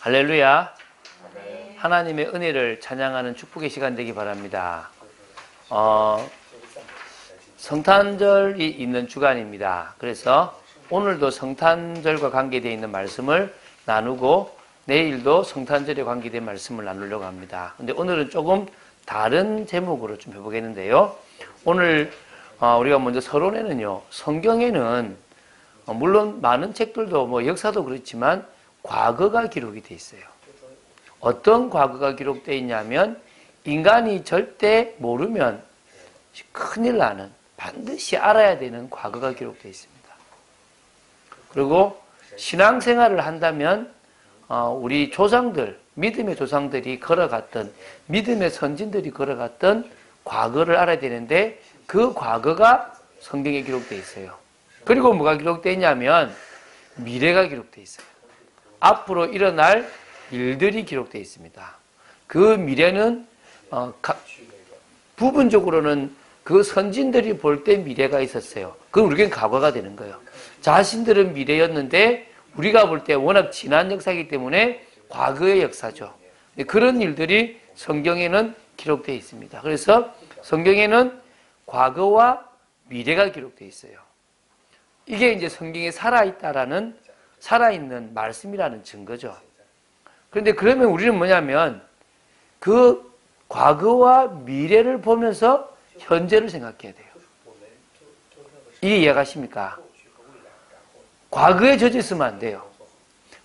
할렐루야. 하나님의 은혜를 찬양하는 축복의 시간 되기 바랍니다. 성탄절이 있는 주간입니다. 그래서 오늘도 성탄절과 관계되어 있는 말씀을 나누고 내일도 성탄절에 관계된 말씀을 나누려고 합니다. 근데 오늘은 조금 다른 제목으로 좀 해보겠는데요. 오늘 우리가 먼저 서론에는요, 성경에는 물론 많은 책들도 역사도 그렇지만 과거가 기록이 되어 있어요. 어떤 과거가 기록되어 있냐면 인간이 절대 모르면 큰일 나는, 반드시 알아야 되는 과거가 기록되어 있습니다. 그리고 신앙생활을 한다면 우리 조상들, 믿음의 조상들이 걸어갔던, 믿음의 선진들이 걸어갔던 과거를 알아야 되는데 그 과거가 성경에 기록되어 있어요. 그리고 뭐가 기록되어 있냐면 미래가 기록되어 있어요. 앞으로 일어날 일들이 기록되어 있습니다. 그 미래는 부분적으로는 그 선진들이 볼 때 미래가 있었어요. 그럼 우리에겐 과거가 되는 거예요. 자신들은 미래였는데 우리가 볼 때 워낙 지난 역사이기 때문에 과거의 역사죠. 그런 일들이 성경에는 기록되어 있습니다. 그래서 성경에는 과거와 미래가 기록되어 있어요. 이게 이제 성경에 살아있는 말씀이라는 증거죠. 그런데 그러면 우리는 뭐냐면 그 과거와 미래를 보면서 현재를 생각해야 돼요. 이게 이해가십니까? 과거에 젖어 있으면 안 돼요.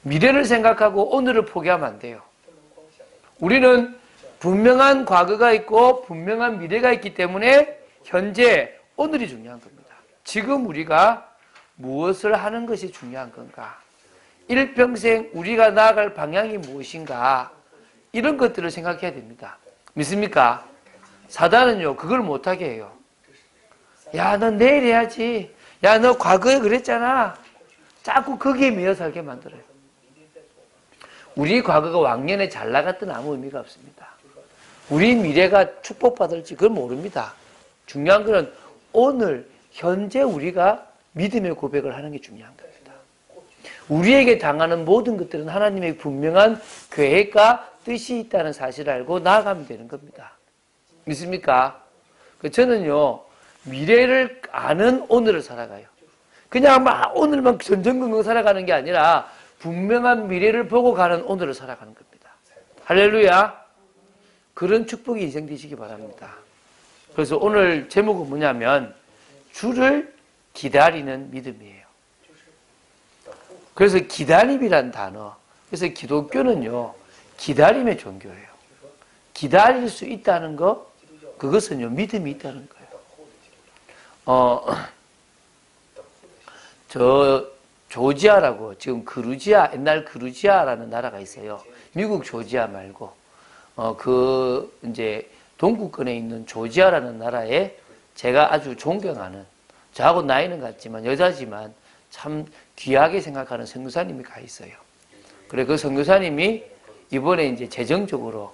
미래를 생각하고 오늘을 포기하면 안 돼요. 우리는 분명한 과거가 있고 분명한 미래가 있기 때문에 현재, 오늘이 중요한 겁니다. 지금 우리가 무엇을 하는 것이 중요한 건가? 일평생 우리가 나아갈 방향이 무엇인가? 이런 것들을 생각해야 됩니다. 믿습니까? 사단은요, 그걸 못하게 해요. 야, 너 내일 해야지. 야, 너 과거에 그랬잖아. 자꾸 거기에 매여 살게 만들어요. 우리 과거가 왕년에 잘 나갔던 아무 의미가 없습니다. 우리 미래가 축복받을지 그걸 모릅니다. 중요한 것은 오늘, 현재 우리가 믿음의 고백을 하는 게 중요한 겁니다. 우리에게 당하는 모든 것들은 하나님의 분명한 계획과 뜻이 있다는 사실을 알고 나아가면 되는 겁니다. 믿습니까? 저는요, 미래를 아는 오늘을 살아가요. 그냥 오늘만 전전긍긍 살아가는 게 아니라 분명한 미래를 보고 가는 오늘을 살아가는 겁니다. 할렐루야. 그런 축복이 인생 되시기 바랍니다. 그래서 오늘 제목은 뭐냐면 주를 기다리는 믿음이에요. 그래서 기다림이란 단어, 그래서 기독교는요, 기다림의 종교예요. 기다릴 수 있다는 거, 그것은요, 믿음이 있다는 거예요. 조지아라고, 지금 옛날 그루지아라는 나라가 있어요. 미국 조지아 말고, 이제 동구권에 있는 조지아라는 나라에 제가 아주 존경하는, 저하고 나이는 같지만, 여자지만 참 귀하게 생각하는 선교사님이 가 있어요. 그래, 그 선교사님이 이번에 이제 재정적으로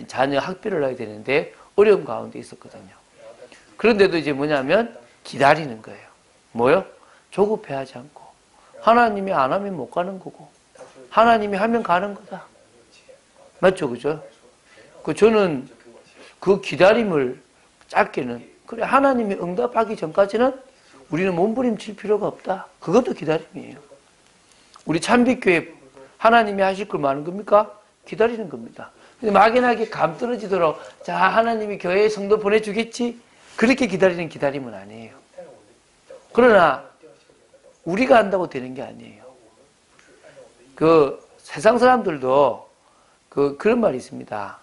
자녀 학비를 해야 되는데 어려움 가운데 있었거든요. 그런데도 이제 뭐냐면 기다리는 거예요. 뭐요? 조급해하지 않고. 하나님이 안 하면 못 가는 거고, 하나님이 하면 가는 거다. 맞죠? 그죠? 저는 그 기다림을 짧게는, 그래, 하나님이 응답하기 전까지는 우리는 몸부림칠 필요가 없다. 그것도 기다림이에요. 우리 참빛교회 하나님이 하실 걸 많은 겁니까? 기다리는 겁니다. 근데 막연하게 감 떨어지도록 자, 하나님이 교회에 성도 보내주겠지? 그렇게 기다리는 기다림은 아니에요. 그러나 우리가 한다고 되는 게 아니에요. 세상 사람들도 그런 말이 있습니다.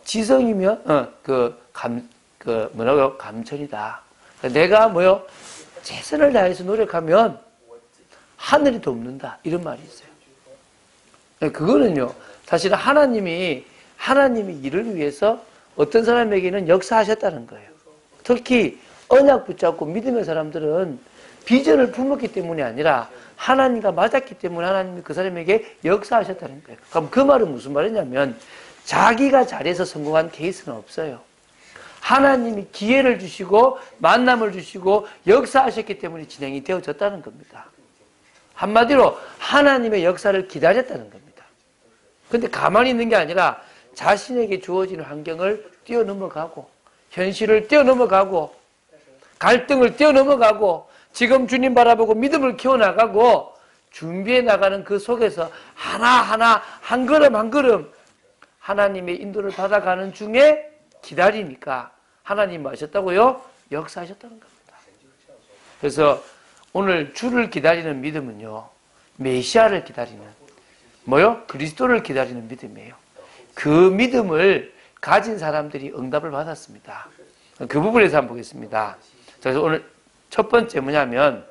지성이면 감천이다. 내가 최선을 다해서 노력하면 하늘이 돕는다. 이런 말이 있어요. 그거는요, 사실은 하나님이 일을 위해서 어떤 사람에게는 역사하셨다는 거예요. 특히 언약 붙잡고 믿음의 사람들은 비전을 품었기 때문이 아니라 하나님과 맞았기 때문에 하나님이 그 사람에게 역사하셨다는 거예요. 그럼 그 말은 무슨 말이냐면 자기가 잘해서 성공한 케이스는 없어요. 하나님이 기회를 주시고 만남을 주시고 역사하셨기 때문에 진행이 되어졌다는 겁니다. 한마디로 하나님의 역사를 기다렸다는 겁니다. 근데 가만히 있는 게 아니라 자신에게 주어지는 환경을 뛰어넘어가고 현실을 뛰어넘어가고 갈등을 뛰어넘어가고 지금 주님 바라보고 믿음을 키워나가고 준비해 나가는 그 속에서 하나하나 한 걸음 한 걸음 하나님의 인도를 받아가는 중에 기다리니까 하나님 뭐 하셨다고요? 역사하셨다는 겁니다. 그래서 오늘 주를 기다리는 믿음은요, 메시아를 기다리는 뭐요? 그리스도를 기다리는 믿음이에요. 그 믿음을 가진 사람들이 응답을 받았습니다. 그 부분에서 한번 보겠습니다. 그래서 오늘 첫 번째 뭐냐면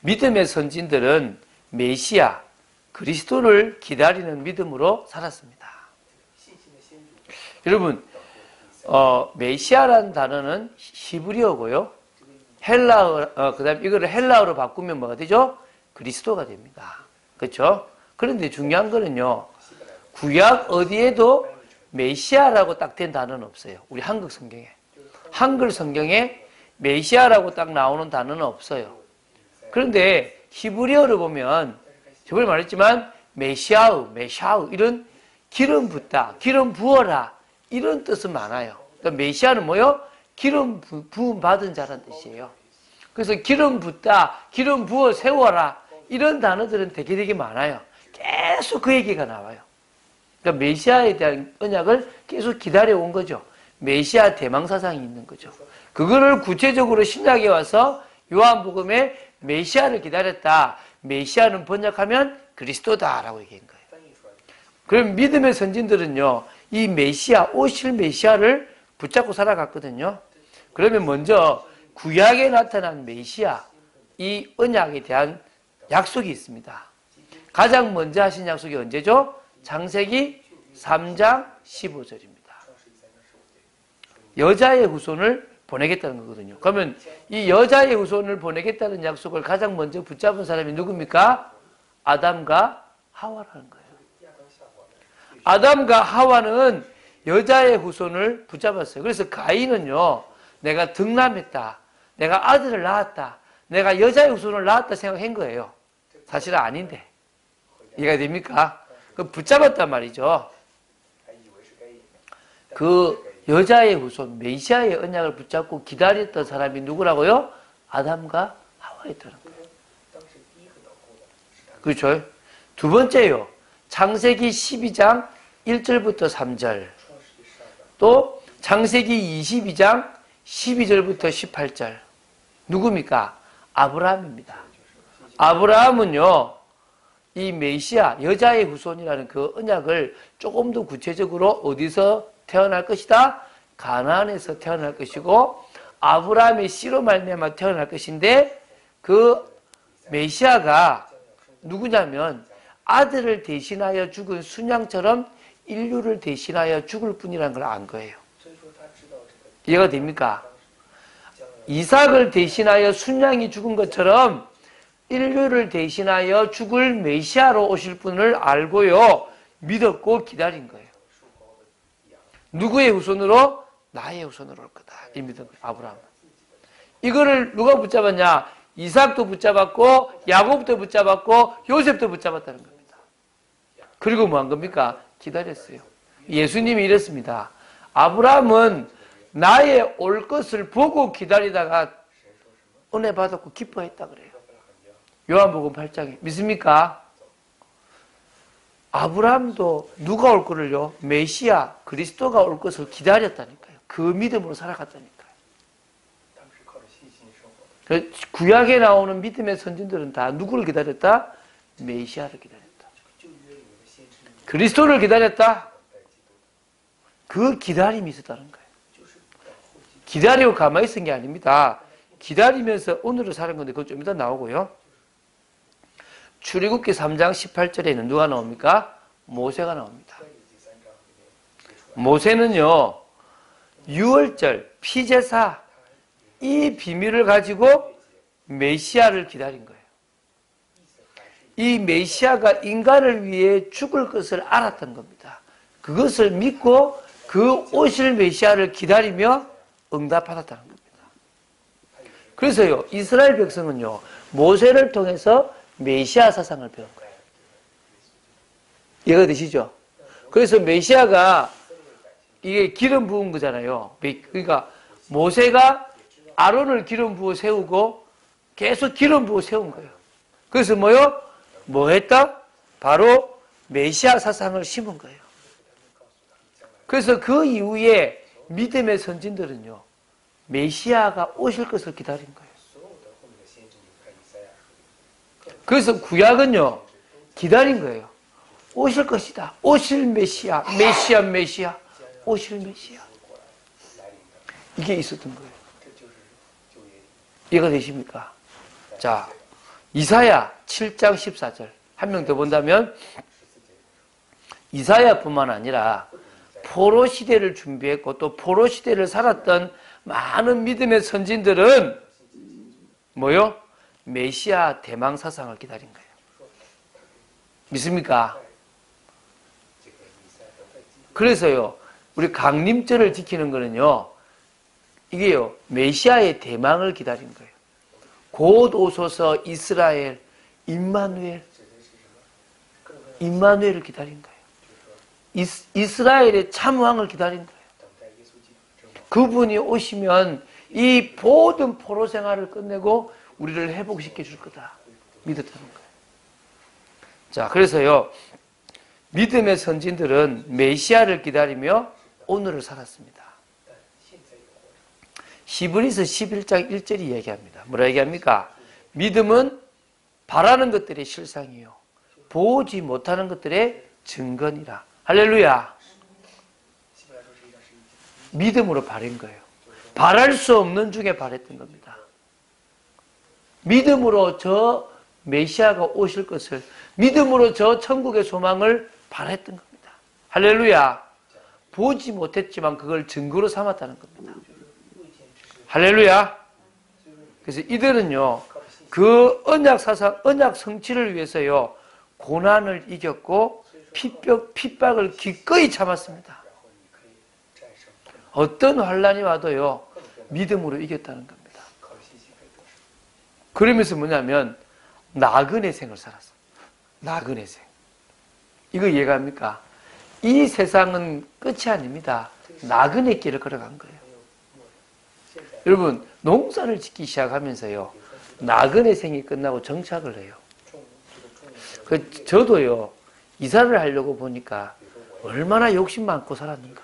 믿음의 선진들은 메시아, 그리스도를 기다리는 믿음으로 살았습니다. 여러분, 메시아라는 단어는 히브리어고요. 헬라어, 그 다음에 이거를 헬라어로 바꾸면 뭐가 되죠? 그리스도가 됩니다. 그렇죠? 그런데 중요한 거는요, 구약 어디에도 메시아라고 딱 된 단어는 없어요. 우리 한국 성경에. 한글 성경에 메시아라고 딱 나오는 단어는 없어요. 그런데 히브리어를 보면 저번에 말했지만 메시아우 이런 기름 붓다, 기름 부어라 이런 뜻은 많아요. 그러니까 메시아는 뭐요? 기름 부음 받은 자라는 뜻이에요. 그래서 기름 붓다, 기름 부어 세워라 이런 단어들은 되게 많아요. 계속 그 얘기가 나와요. 그러니까 메시아에 대한 언약을 계속 기다려온 거죠. 메시아 대망사상이 있는 거죠. 그거를 구체적으로 신약에 와서 요한복음에 메시아를 기다렸다. 메시아는 번역하면 그리스도다라고 얘기한 거예요. 그럼 믿음의 선진들은요, 이 메시아, 오실 메시아를 붙잡고 살아갔거든요. 그러면 먼저 구약에 나타난 메시아, 이 언약에 대한 약속이 있습니다. 가장 먼저 하신 약속이 언제죠? 창세기 3장 15절입니다. 여자의 후손을 보내겠다는 거거든요. 그러면 이 여자의 후손을 보내겠다는 약속을 가장 먼저 붙잡은 사람이 누굽니까? 아담과 하와라는 거예요. 아담과 하와는 여자의 후손을 붙잡았어요. 그래서 가인은요, 내가 득남했다, 내가 아들을 낳았다, 내가 여자의 후손을 낳았다 생각한 거예요. 사실은 아닌데. 이해가 됩니까? 그 붙잡았단 말이죠. 그 여자의 후손, 메시아의 언약을 붙잡고 기다렸던 사람이 누구라고요? 아담과 하와였다는 거예요. 그렇죠? 두 번째요. 창세기 12장 1절부터 3절. 또 창세기 22장 12절부터 18절. 누굽니까? 아브라함입니다. 아브라함은요, 이 메시아, 여자의 후손이라는 그 언약을 조금 더 구체적으로 어디서 태어날 것이다? 가나안에서 태어날 것이고 아브라함의 씨로 말미암아 태어날 것인데 그 메시아가 누구냐면 아들을 대신하여 죽은 순양처럼 인류를 대신하여 죽을 뿐이라는 걸 안 거예요. 이해가 됩니까? 이삭을 대신하여 순양이 죽은 것처럼 인류를 대신하여 죽을 메시아로 오실 분을 알고요, 믿었고 기다린 거예요. 누구의 후손으로? 나의 후손으로 올 거다. 이 믿은 거예요, 아브라함. 이거를 누가 붙잡았냐? 이삭도 붙잡았고 야곱도 붙잡았고 요셉도 붙잡았다는 겁니다. 그리고 뭐 한 겁니까? 기다렸어요. 예수님이 이랬습니다. 아브라함은 나의 올 것을 보고 기다리다가 은혜 받았고 기뻐했다 그래요. 요한복음 8장에. 믿습니까? 아브라함도 누가 올 거를요? 메시아, 그리스도가 올 것을 기다렸다니까요. 그 믿음으로 살아갔다니까요. 구약에 나오는 믿음의 선진들은 다 누구를 기다렸다? 메시아를 기다렸다. 그리스도를 기다렸다. 그 기다림이 있었다는 거예요. 기다리고 가만히 있은 게 아닙니다. 기다리면서 오늘을 사는 건데 그건 좀 이따 나오고요. 출애굽기 3장 18절에는 누가 나옵니까? 모세가 나옵니다. 모세는요, 유월절, 피제사 이 비밀을 가지고 메시아를 기다린 거예요. 이 메시아가 인간을 위해 죽을 것을 알았던 겁니다. 그것을 믿고 그 오실 메시아를 기다리며 응답받았다는 겁니다. 그래서요, 이스라엘 백성은요, 모세를 통해서 메시아 사상을 배운 거예요. 이해가 되시죠? 그래서 메시아가 이게 기름 부은 거잖아요. 그러니까 모세가 아론을 기름 부어 세우고 계속 기름 부어 세운 거예요. 그래서 뭐요? 뭐 했다? 바로 메시아 사상을 심은 거예요. 그래서 그 이후에 믿음의 선진들은요, 메시아가 오실 것을 기다린 거예요. 그래서 구약은요, 기다린 거예요. 오실 것이다. 오실 메시아, 메시아, 오실 메시아. 이게 있었던 거예요. 이해가 되십니까? 자, 이사야 7장 14절. 한 명 더 본다면, 이사야뿐만 아니라 포로 시대를 준비했고 또 포로 시대를 살았던 많은 믿음의 선진들은 뭐요? 메시아 대망 사상을 기다린 거예요. 믿습니까? 그래서요, 우리 강림절을 지키는 거는요, 이게요, 메시아의 대망을 기다린 거예요. 곧 오소서 이스라엘, 임마누엘을 기다린 거예요. 이스라엘의 참왕을 기다린 거예요. 그분이 오시면 이 모든 포로 생활을 끝내고 우리를 회복시켜 줄 거다. 믿었다는 거예요. 자, 그래서요, 믿음의 선진들은 메시아를 기다리며 오늘을 살았습니다. 히브리서 11장 1절이 얘기합니다. 뭐라 얘기합니까? 믿음은 바라는 것들의 실상이요, 보지 못하는 것들의 증거니라. 할렐루야. 믿음으로 바른 거예요. 바랄 수 없는 중에 바랬던 겁니다. 믿음으로 저 메시아가 오실 것을, 믿음으로 저 천국의 소망을 바랬던 겁니다. 할렐루야. 보지 못했지만 그걸 증거로 삼았다는 겁니다. 할렐루야. 그래서 이들은요, 그 언약 사상, 언약 성취를 위해서요, 고난을 이겼고 핍박을 기꺼이 참았습니다. 어떤 환란이 와도요, 믿음으로 이겼다는 겁니다. 그러면서 뭐냐면 나그네 생을 살았어요. 나그네 생. 이거 이해갑니까? 이 세상은 끝이 아닙니다. 나그네 길을 걸어간 거예요. 여러분, 농사를 짓기 시작하면서요, 나그네 생이 끝나고 정착을 해요. 저도요, 이사를 하려고 보니까 얼마나 욕심 많고 살았는가.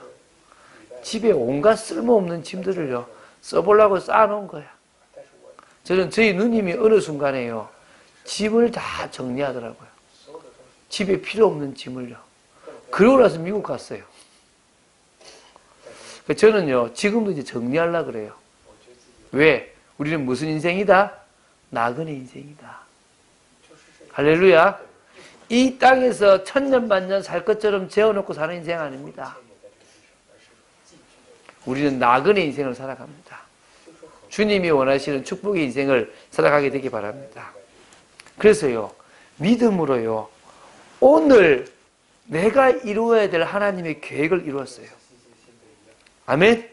집에 온갖 쓸모없는 짐들을요, 써보려고 쌓아놓은 거야. 저는 저희 누님이 어느 순간에요, 짐을 다 정리하더라고요. 집에 필요 없는 짐을요. 그러고 나서 미국 갔어요. 저는요, 지금도 이제 정리하려고 그래요. 왜? 우리는 무슨 인생이다? 나그네 인생이다. 할렐루야. 이 땅에서 천년 만년 살 것처럼 재워놓고 사는 인생 아닙니다. 우리는 나그네 인생을 살아갑니다. 주님이 원하시는 축복의 인생을 살아가게 되기 바랍니다. 그래서요, 믿음으로요, 오늘 내가 이루어야 될 하나님의 계획을 이루었어요. 아멘?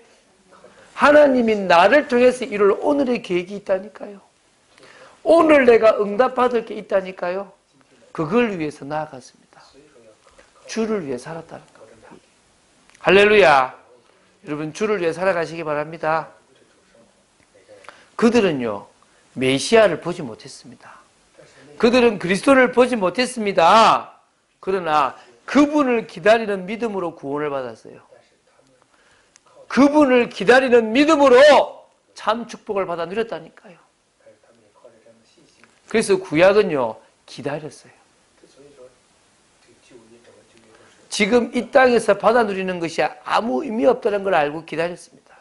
하나님이 나를 통해서 이룰 오늘의 계획이 있다니까요. 오늘 내가 응답받을 게 있다니까요. 그걸 위해서 나아갔습니다. 주를 위해 살았다는 겁니다. 할렐루야. 여러분, 주를 위해 살아가시기 바랍니다. 그들은요, 메시아를 보지 못했습니다. 그들은 그리스도를 보지 못했습니다. 그러나 그분을 기다리는 믿음으로 구원을 받았어요. 그분을 기다리는 믿음으로 참 축복을 받아 누렸다니까요. 그래서 구약은요, 기다렸어요. 지금 이 땅에서 받아 누리는 것이 아무 의미 없다는 걸 알고 기다렸습니다.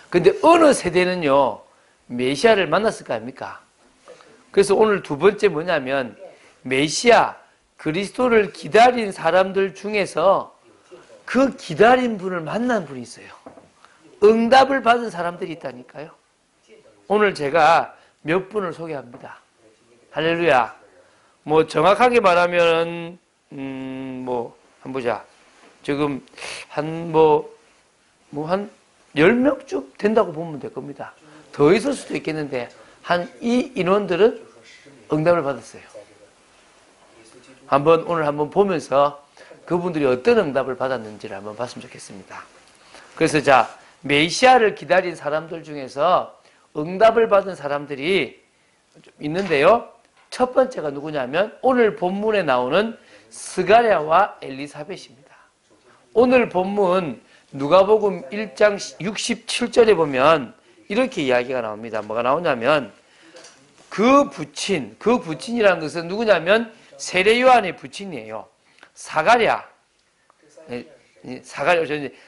그런데 어느 세대는요, 메시아를 만났을 거 아닙니까? 그래서 오늘 두 번째 뭐냐면, 메시아, 그리스도를 기다린 사람들 중에서 그 기다린 분을 만난 분이 있어요. 응답을 받은 사람들이 있다니까요. 오늘 제가 몇 분을 소개합니다. 할렐루야. 뭐 정확하게 말하면 한번 보자. 지금 한 10명쯤 된다고 보면 될 겁니다. 더 있을 수도 있겠는데 이 인원들은 응답을 받았어요. 오늘 한번 보면서 그분들이 어떤 응답을 받았는지를 한번 봤으면 좋겠습니다. 그래서 자, 메시아를 기다린 사람들 중에서 응답을 받은 사람들이 좀 있는데요. 첫 번째가 누구냐면 오늘 본문에 나오는 스가랴와 엘리사벳입니다. 오늘 본문 누가복음 1장 67절에 보면 이렇게 이야기가 나옵니다. 뭐가 나오냐면 그 부친이라는 것은 누구냐면 세례 요한의 부친이에요.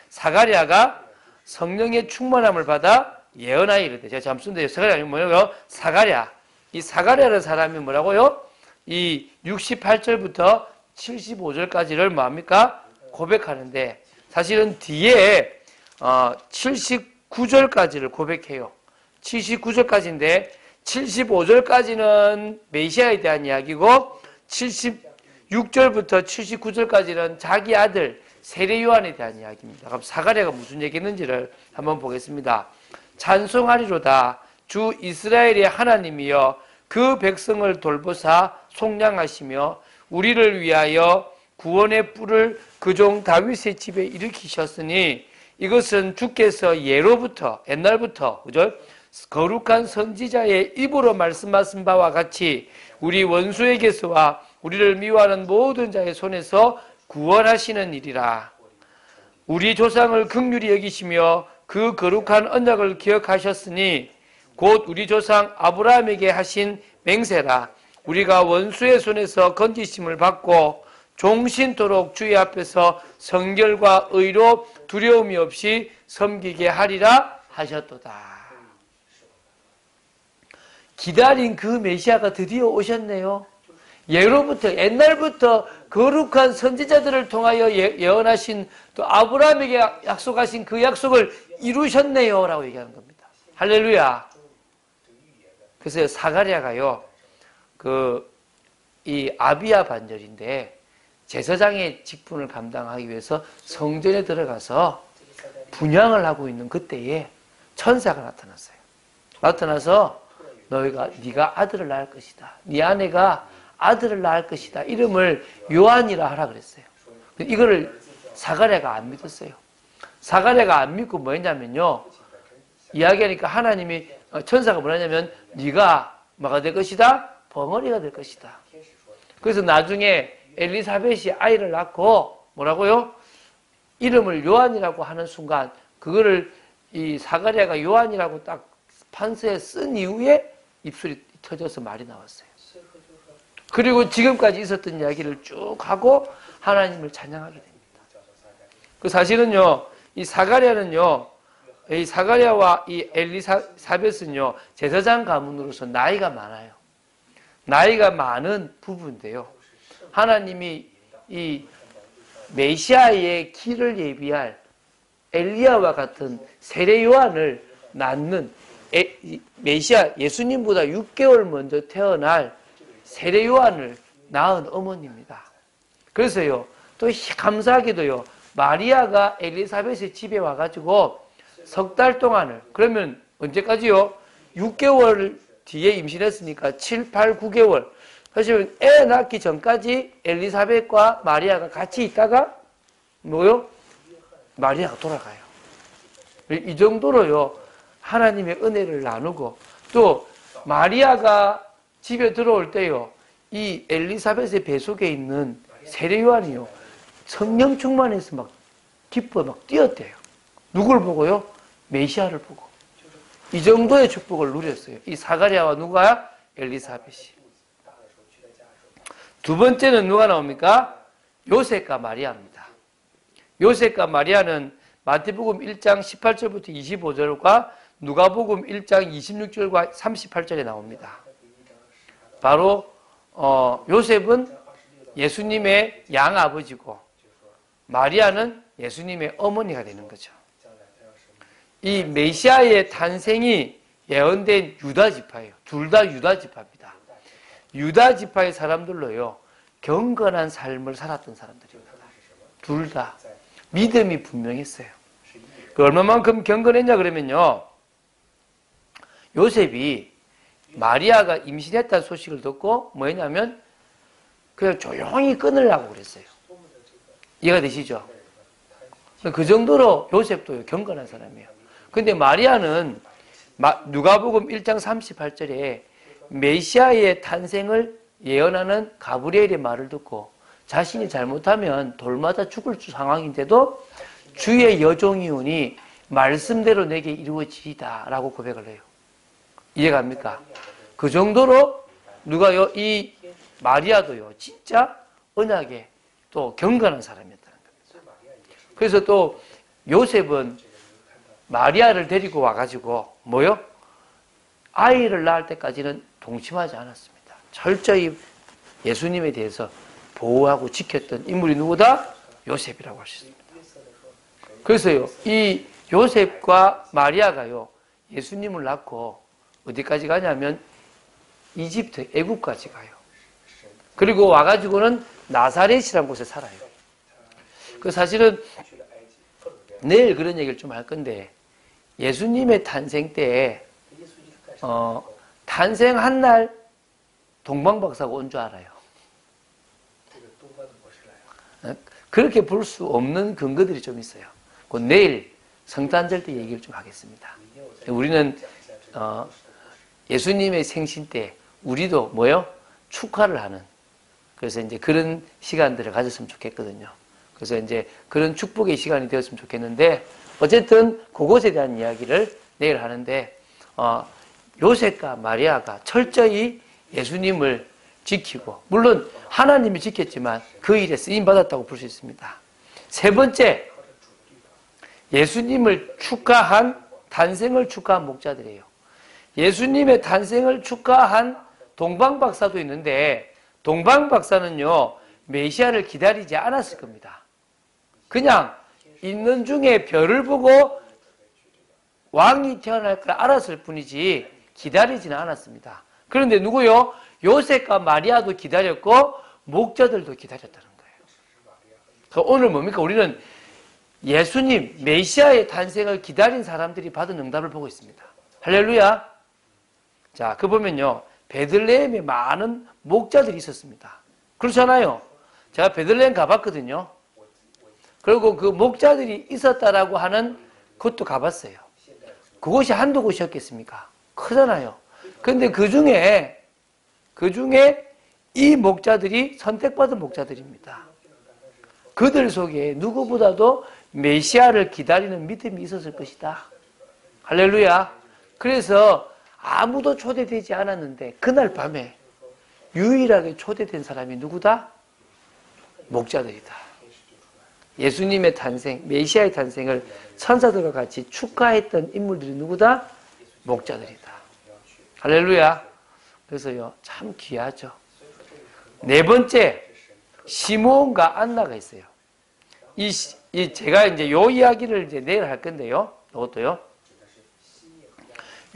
사가랴가 성령의 충만함을 받아 예언하여 이르되, 제가 잠수인데 사가랴가 뭐냐고요? 이 사가랴라는 사람이 뭐라고요? 이 68절부터 75절까지를 뭐합니까? 고백하는데 사실은 뒤에 79절까지를 고백해요. 79절까지인데 75절까지는 메시아에 대한 이야기고 76절부터 79절까지는 자기 아들 세례 요한에 대한 이야기입니다. 그럼 사가랴가 무슨 얘기했는지를 한번 보겠습니다. 찬송하리로다 주 이스라엘의 하나님이여 그 백성을 돌보사 속량하시며 우리를 위하여 구원의 뿔을 그 종 다윗의 집에 일으키셨으니 이것은 주께서 옛날부터 그죠? 거룩한 선지자의 입으로 말씀하신 바와 같이 우리 원수에게서와 우리를 미워하는 모든 자의 손에서 구원하시는 일이라. 우리 조상을 긍휼히 여기시며 그 거룩한 언약을 기억하셨으니 곧 우리 조상 아브라함에게 하신 맹세라. 우리가 원수의 손에서 건지심을 받고 종신토록 주의 앞에서 성결과 의로 두려움이 없이 섬기게 하리라 하셨도다. 기다린 그 메시아가 드디어 오셨네요. 옛날부터 거룩한 선지자들을 통하여 예언하신 또 아브라함에게 약속하신 그 약속을 이루셨네요 라고 얘기하는 겁니다. 할렐루야. 그래서 사가랴가요 이 아비야 반절인데 제사장의 직분을 감당하기 위해서 성전에 들어가서 분향을 하고 있는 그때에 천사가 나타났어요. 나타나서 네가 아들을 낳을 것이다. 네 아내가 아들을 낳을 것이다. 이름을 요한이라 하라 그랬어요. 이거를 사가랴가 안 믿었어요. 사가랴가 안 믿고 뭐 했냐면요. 이야기하니까 하나님이 천사가 뭐냐면 네가 뭐가 될 것이다? 벙어리가 될 것이다. 그래서 나중에 엘리사벳이 아이를 낳고 뭐라고요? 이름을 요한이라고 하는 순간 그거를 이 사가랴가 요한이라고 딱 판서에 쓴 이후에 입술이 터져서 말이 나왔어요. 그리고 지금까지 있었던 이야기를 쭉 하고 하나님을 찬양하게 됩니다. 그 사실은요, 이 사가랴는요, 이 사가랴와 이 엘리사벳은요, 제사장 가문으로서 나이가 많아요. 나이가 많은 부부인데요. 하나님이 이 메시아의 길을 예비할 엘리야와 같은 세례 요한을 낳는 메시아 예수님보다 6개월 먼저 태어날 세례 요한을 낳은 어머니입니다. 그래서요, 또 감사하게도요, 마리아가 엘리사벳의 집에 와가지고 석 달 동안을, 그러면 언제까지요? 6개월 뒤에 임신했으니까 7, 8, 9개월. 사실 애 낳기 전까지 엘리사벳과 마리아가 같이 있다가 뭐요? 마리아가 돌아가요. 이 정도로요, 하나님의 은혜를 나누고 또 마리아가 집에 들어올 때요, 이 엘리사벳의 배 속에 있는 세례 요한이요, 성령 충만해서 막 기뻐 막 뛰었대요. 누굴 보고요? 메시아를 보고. 이 정도의 축복을 누렸어요. 이 사가랴와 누가? 엘리사벳이. 두 번째는 누가 나옵니까? 요셉과 마리아입니다. 요셉과 마리아는 마태복음 1장 18절부터 25절과 누가복음 1장 26절과 38절에 나옵니다. 바로 요셉은 예수님의 양아버지고 마리아는 예수님의 어머니가 되는 거죠. 이 메시아의 탄생이 예언된 유다 지파예요. 둘 다 유다 지파입니다. 유다 지파의 사람들로요, 경건한 삶을 살았던 사람들입니다. 둘 다 믿음이 분명했어요. 그 얼마만큼 경건했냐 그러면요, 요셉이 마리아가 임신했다는 소식을 듣고 뭐 했냐면 그냥 조용히 끊으려고 그랬어요. 이해가 되시죠? 그 정도로 요셉도 경건한 사람이에요. 근데 마리아는 누가복음 1장 38절에 메시아의 탄생을 예언하는 가브리엘의 말을 듣고 자신이 잘못하면 돌마다 죽을 상황인데도 주의 여종이오니 말씀대로 내게 이루어지리다 라고 고백을 해요. 이해갑니까? 그 정도로 누가요? 이 마리아도요 진짜 언약에 또 경건한 사람이었다는 겁니다. 그래서 또 요셉은 마리아를 데리고 와가지고 뭐요? 아이를 낳을 때까지는 동침하지 않았습니다. 철저히 예수님에 대해서 보호하고 지켰던 인물이 누구다? 요셉이라고 할 수 있습니다. 그래서요 이 요셉과 마리아가요 예수님을 낳고 어디까지 가냐면 이집트, 애국까지 가요. 그리고 와가지고는 나사렛이라는 곳에 살아요. 그 사실은 내일 그런 얘기를 좀 할 건데 예수님의 탄생 때 탄생한 날 동방박사가 온 줄 알아요. 그렇게 볼 수 없는 근거들이 좀 있어요. 그 내일 성탄절 때 얘기를 좀 하겠습니다. 우리는 예수님의 생신 때 우리도 뭐요? 축하를 하는 그래서 이제 그런 시간들을 가졌으면 좋겠거든요. 그래서 이제 그런 축복의 시간이 되었으면 좋겠는데 어쨌든 그것에 대한 이야기를 내일 하는데 요셉과 마리아가 철저히 예수님을 지키고 물론 하나님이 지켰지만 그 일에 쓰임받았다고 볼 수 있습니다. 세 번째 예수님을 축하한 탄생을 축하한 목자들이에요. 예수님의 탄생을 축하한 동방박사도 있는데 동방박사는요 메시아를 기다리지 않았을 겁니다. 그냥 있는 중에 별을 보고 왕이 태어날 걸 알았을 뿐이지 기다리지는 않았습니다. 그런데 누구요? 요셉과 마리아도 기다렸고 목자들도 기다렸다는 거예요. 그래서 오늘 뭡니까? 우리는 예수님 메시아의 탄생을 기다린 사람들이 받은 응답을 보고 있습니다. 할렐루야. 자, 그 보면요 베들레헴에 많은 목자들이 있었습니다. 그렇잖아요. 제가 베들레헴 가봤거든요. 그리고 그 목자들이 있었다라고 하는 그것도 가봤어요. 그곳이 한두 곳이었겠습니까? 크잖아요. 그런데 그 중에 이 목자들이 선택받은 목자들입니다. 그들 속에 누구보다도 메시아를 기다리는 믿음이 있었을 것이다. 할렐루야. 그래서 아무도 초대되지 않았는데 그날 밤에 유일하게 초대된 사람이 누구다? 목자들이다. 예수님의 탄생, 메시아의 탄생을 천사들과 같이 축하했던 인물들이 누구다? 목자들이다. 할렐루야. 그래서요, 참 귀하죠. 네 번째, 시므온과 안나가 있어요. 제가 이제 요 이야기를 이제 내일 할 건데요. 이것도요.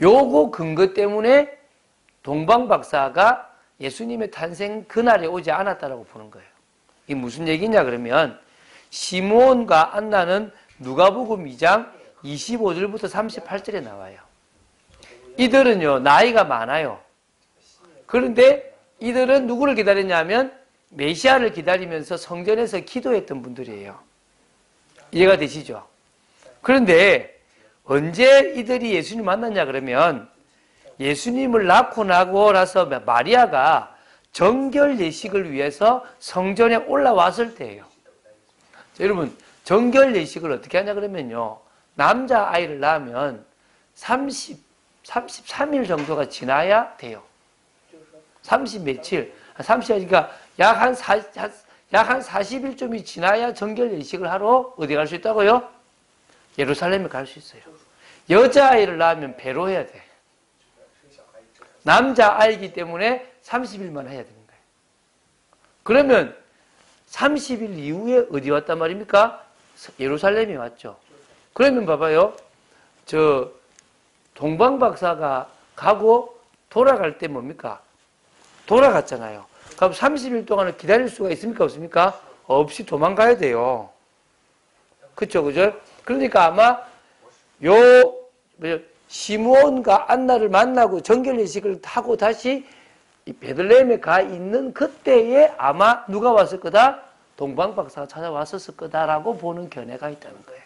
요거 근거 때문에 동방박사가 예수님의 탄생 그날에 오지 않았다라고 보는 거예요. 이게 무슨 얘기냐 그러면 시므온과 안나는 누가복음 2장 25절부터 38절에 나와요. 이들은요 나이가 많아요. 그런데 이들은 누구를 기다렸냐면 메시아를 기다리면서 성전에서 기도했던 분들이에요. 이해가 되시죠? 그런데 언제 이들이 예수님 만났냐 그러면 예수님을 낳고 나고 나서 마리아가 정결 예식을 위해서 성전에 올라왔을 때예요. 자, 여러분 정결 예식을 어떻게 하냐 그러면요 남자아이를 낳으면 33일 정도가 지나야 돼요. 30 며칠, 30일, 그러니까 약 한 40일쯤이 지나야 정결 예식을 하러 어디 갈 수 있다고요? 예루살렘에 갈 수 있어요. 여자아이를 낳으면 배로 해야 돼. 남자아이기 때문에 30일만 해야 되는 거예요. 그러면 30일 이후에 어디 왔단 말입니까? 예루살렘에 왔죠. 그러면 봐봐요. 저 동방박사가 가고 돌아갈 때 뭡니까? 돌아갔잖아요. 그럼 30일 동안은 기다릴 수가 있습니까? 없습니까? 없이 도망가야 돼요. 그쵸, 그죠? 그러니까 아마 시므온과 안나를 만나고 정결 예식을 하고 다시 이 베들레헴에 가 있는 그때에 아마 누가 왔을 거다? 동방박사가 찾아왔었을 거다라고 보는 견해가 있다는 거예요.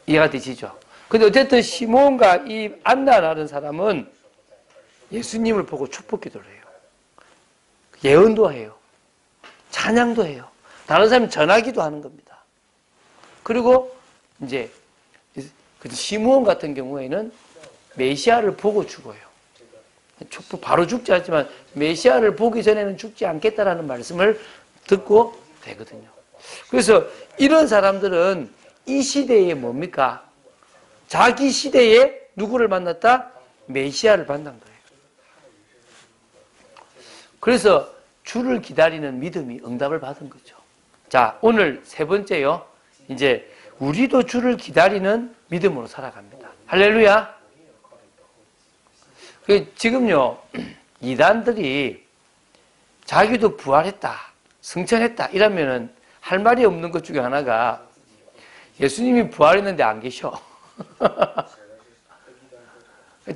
이해가 되시죠? 근데 어쨌든 시므온과 이 안나라는 사람은 예수님을 보고 축복 기도를 해요. 예언도 해요. 찬양도 해요. 다른 사람이 전하기도 하는 겁니다. 그리고 이제 시므온 같은 경우에는 메시아를 보고 죽어요. 축복 바로 죽지 않지만 메시아를 보기 전에는 죽지 않겠다라는 말씀을 듣고 되거든요. 그래서 이런 사람들은 이 시대에 뭡니까? 자기 시대에 누구를 만났다? 메시아를 만난 거예요. 그래서 주를 기다리는 믿음이 응답을 받은 거죠. 자, 오늘 세 번째요. 이제 우리도 주를 기다리는 믿음으로 살아갑니다. 할렐루야. 지금요, 이단들이 자기도 부활했다, 승천했다 이러면은 할 말이 없는 것 중에 하나가 예수님이 부활했는데 안 계셔.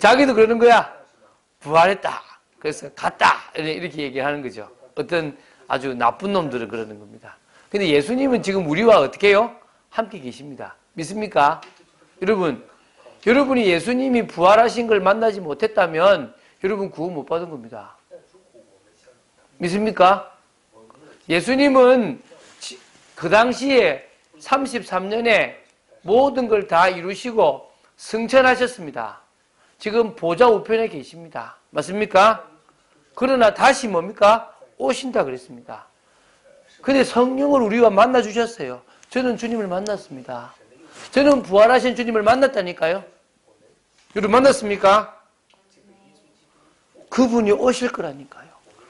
자기도 그러는 거야. 부활했다. 그래서 갔다. 이렇게 얘기하는 거죠. 어떤 아주 나쁜 놈들은 그러는 겁니다. 근데 예수님은 지금 우리와 어떻게 해요? 함께 계십니다. 믿습니까? 여러분이 예수님이 부활하신 걸 만나지 못했다면 여러분 구원 못 받은 겁니다. 믿습니까? 예수님은 그 당시에 33년에 모든 걸 다 이루시고 승천하셨습니다. 지금 보좌 우편에 계십니다. 맞습니까? 그러나 다시 뭡니까? 오신다 그랬습니다. 근데 성령을 우리와 만나 주셨어요. 저는 주님을 만났습니다. 저는 부활하신 주님을 만났다니까요. 여러분 만났습니까? 그분이 오실 거라니까요.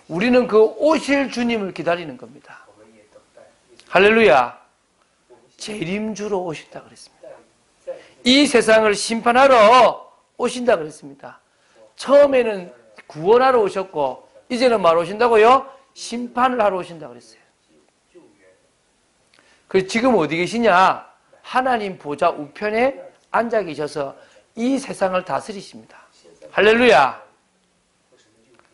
우리는 그 오실 주님을 기다리는 겁니다. 할렐루야. 재림주로 오신다 그랬습니다. 이 세상을 심판하러 오신다 그랬습니다. 처음에는 구원하러 오셨고 이제는 말 오신다고요? 심판을 하러 오신다 그랬어요. 그래서 지금 어디 계시냐? 하나님 보좌 우편에 앉아 계셔서 이 세상을 다스리십니다. 할렐루야.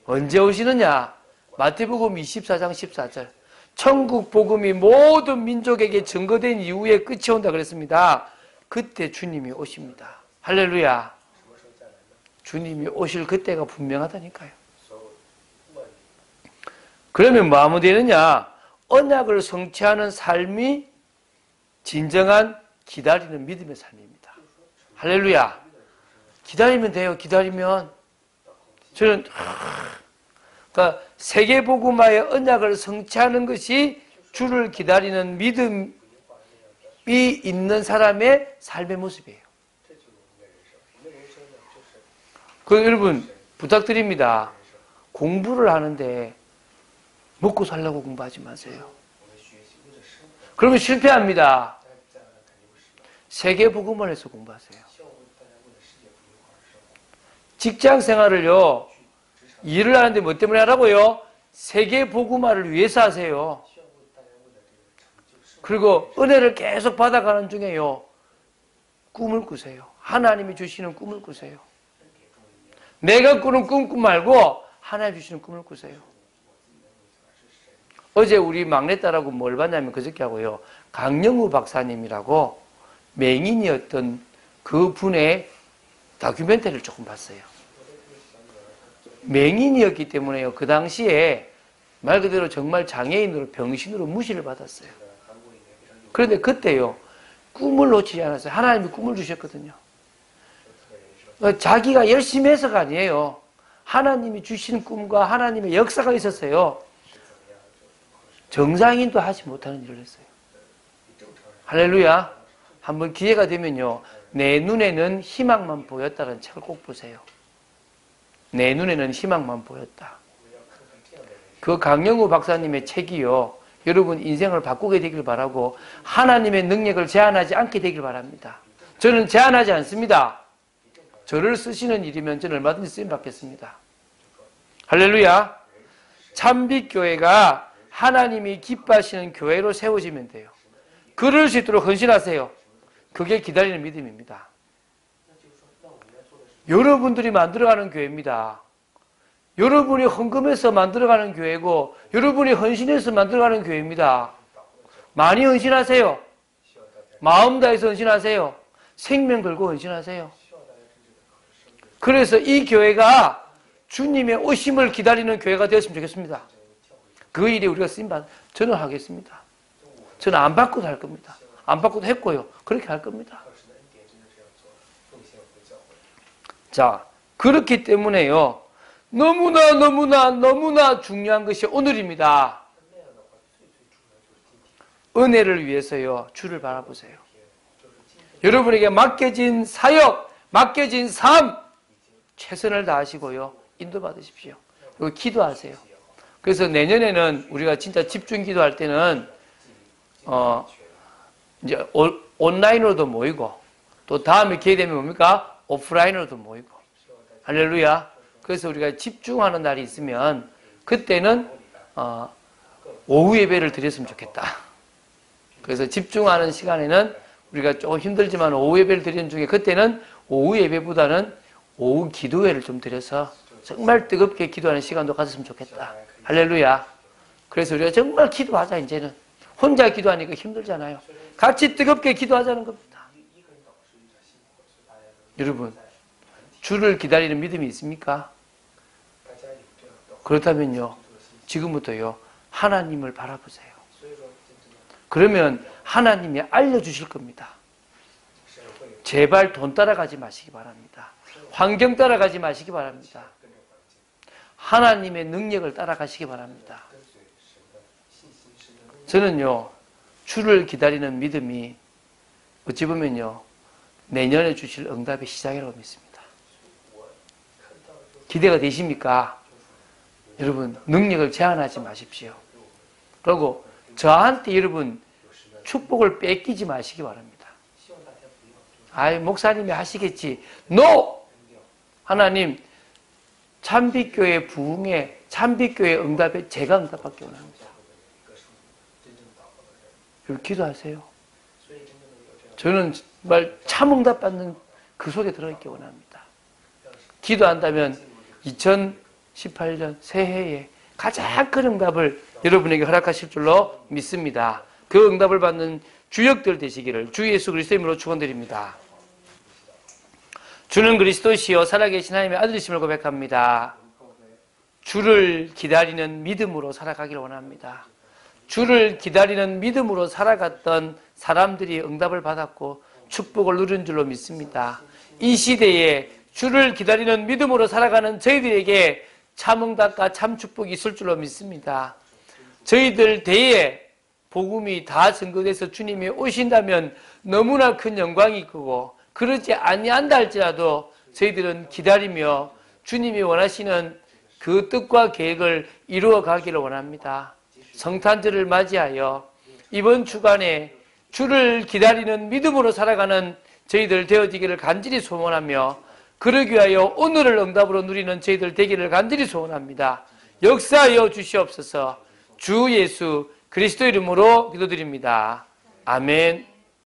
언제 오시느냐? 마태복음 24장 14절. 천국 복음이 모든 민족에게 증거된 이후에 끝이 온다 그랬습니다. 그때 주님이 오십니다. 할렐루야. 주님이 오실 그때가 분명하다니까요. 그러면 뭐 하면 되느냐? 언약을 성취하는 삶이 진정한 기다리는 믿음의 삶입니다. 할렐루야. 기다리면 돼요. 기다리면. 저는 그러니까 세계복음화의 언약을 성취하는 것이 주를 기다리는 믿음이 있는 사람의 삶의 모습이에요. 여러분 부탁드립니다. 공부를 하는데 먹고 살려고 공부하지 마세요. 그러면 실패합니다. 세계복음을 해서 공부하세요. 직장 생활을요, 일을 하는데 뭐 때문에 하라고요? 세계복음화를 위해서 하세요. 그리고 은혜를 계속 받아가는 중에요, 꿈을 꾸세요. 하나님이 주시는 꿈을 꾸세요. 내가 꾸는 꿈 말고 하나님이 주시는 꿈을 꾸세요. 어제 우리 막내딸하고 뭘 봤냐면 그저께 하고요, 강영우 박사님이라고 맹인이었던 그 분의 다큐멘터리를 조금 봤어요. 맹인이었기 때문에요, 그 당시에 말 그대로 정말 장애인으로 병신으로 무시를 받았어요. 그런데 그때요, 꿈을 놓치지 않았어요. 하나님이 꿈을 주셨거든요. 자기가 열심히 해서가 아니에요. 하나님이 주신 꿈과 하나님의 역사가 있었어요. 정상인도 하지 못하는 일을 했어요. 할렐루야. 한번 기회가 되면요, 내 눈에는 희망만 보였다는 책을 꼭 보세요. 내 눈에는 희망만 보였다. 그 강영우 박사님의 책이요, 여러분 인생을 바꾸게 되길 바라고 하나님의 능력을 제한하지 않게 되길 바랍니다. 저는 제한하지 않습니다. 저를 쓰시는 일이면 저는 얼마든지 쓰임 받겠습니다. 할렐루야. 참빛교회가 하나님이 기뻐하시는 교회로 세워지면 돼요. 그럴 수 있도록 헌신하세요. 그게 기다리는 믿음입니다. 여러분들이 만들어가는 교회입니다. 여러분이 헌금해서 만들어가는 교회고 여러분이 헌신해서 만들어가는 교회입니다. 많이 헌신하세요. 마음 다해서 헌신하세요. 생명 걸고 헌신하세요. 그래서 이 교회가 주님의 오심을 기다리는 교회가 되었으면 좋겠습니다. 그 일이 우리가 쓰임받 저는 하겠습니다. 저는 안 받고도 할 겁니다. 안 받고도 했고요. 그렇게 할 겁니다. 자, 그렇기 때문에요. 너무나 중요한 것이 오늘입니다. 은혜를 위해서요. 주를 바라보세요. 여러분에게 맡겨진 사역, 맡겨진 삶 최선을 다하시고요. 인도받으십시오. 그리고 기도하세요. 그래서 내년에는 우리가 진짜 집중 기도할 때는 이제 온라인으로도 모이고 또 다음에 기회 되면 뭡니까? 오프라인으로도 모이고. 할렐루야. 그래서 우리가 집중하는 날이 있으면 그때는 오후 예배를 드렸으면 좋겠다. 그래서 집중하는 시간에는 우리가 조금 힘들지만 오후 예배를 드리는 중에 그때는 오후 예배보다는 오후 기도회를 좀 드려서 정말 뜨겁게 기도하는 시간도 가졌으면 좋겠다. 할렐루야. 그래서 우리가 정말 기도하자. 이제는 혼자 기도하니까 힘들잖아요. 같이 뜨겁게 기도하자는 겁니다. 여러분, 주를 기다리는 믿음이 있습니까? 그렇다면요, 지금부터요, 하나님을 바라보세요. 그러면 하나님이 알려주실 겁니다. 제발 돈 따라가지 마시기 바랍니다. 환경 따라가지 마시기 바랍니다. 하나님의 능력을 따라가시기 바랍니다. 저는요, 주를 기다리는 믿음이 어찌 보면요, 내년에 주실 응답의 시작이라고 믿습니다. 기대가 되십니까? 여러분, 능력을 제한하지 마십시오. 그리고 저한테 여러분 축복을 뺏기지 마시기 바랍니다. 아이, 목사님이 하시겠지. NO! 하나님, 참빛교회 부흥에, 참빛교회 응답에 제가 응답받기 원합니다. 여러분, 기도하세요. 저는 정말 참 응답받는 그 속에 들어있기 원합니다. 기도한다면 2018년 새해에 가장 큰 응답을 여러분에게 허락하실 줄로 믿습니다. 그 응답을 받는 주역들 되시기를 주 예수 그리스도의 이름으로 축원드립니다. 주는 그리스도시요 살아계신 하나님의 아들이심을 고백합니다. 주를 기다리는 믿음으로 살아가기를 원합니다. 주를 기다리는 믿음으로 살아갔던 사람들이 응답을 받았고 축복을 누린 줄로 믿습니다. 이 시대에 주를 기다리는 믿음으로 살아가는 저희들에게 참 응답과 참 축복이 있을 줄로 믿습니다. 저희들 대에 복음이 다 증거돼서 주님이 오신다면 너무나 큰 영광이 크고 그러지 아니한다 할지라도 저희들은 기다리며 주님이 원하시는 그 뜻과 계획을 이루어 가기를 원합니다. 성탄절을 맞이하여 이번 주간에 주를 기다리는 믿음으로 살아가는 저희들 되어지기를 간절히 소원하며 그러기 위하여 오늘을 응답으로 누리는 저희들 되기를 간절히 소원합니다. 역사하여 주시옵소서. 주 예수 그리스도 이름으로 기도드립니다. 아멘.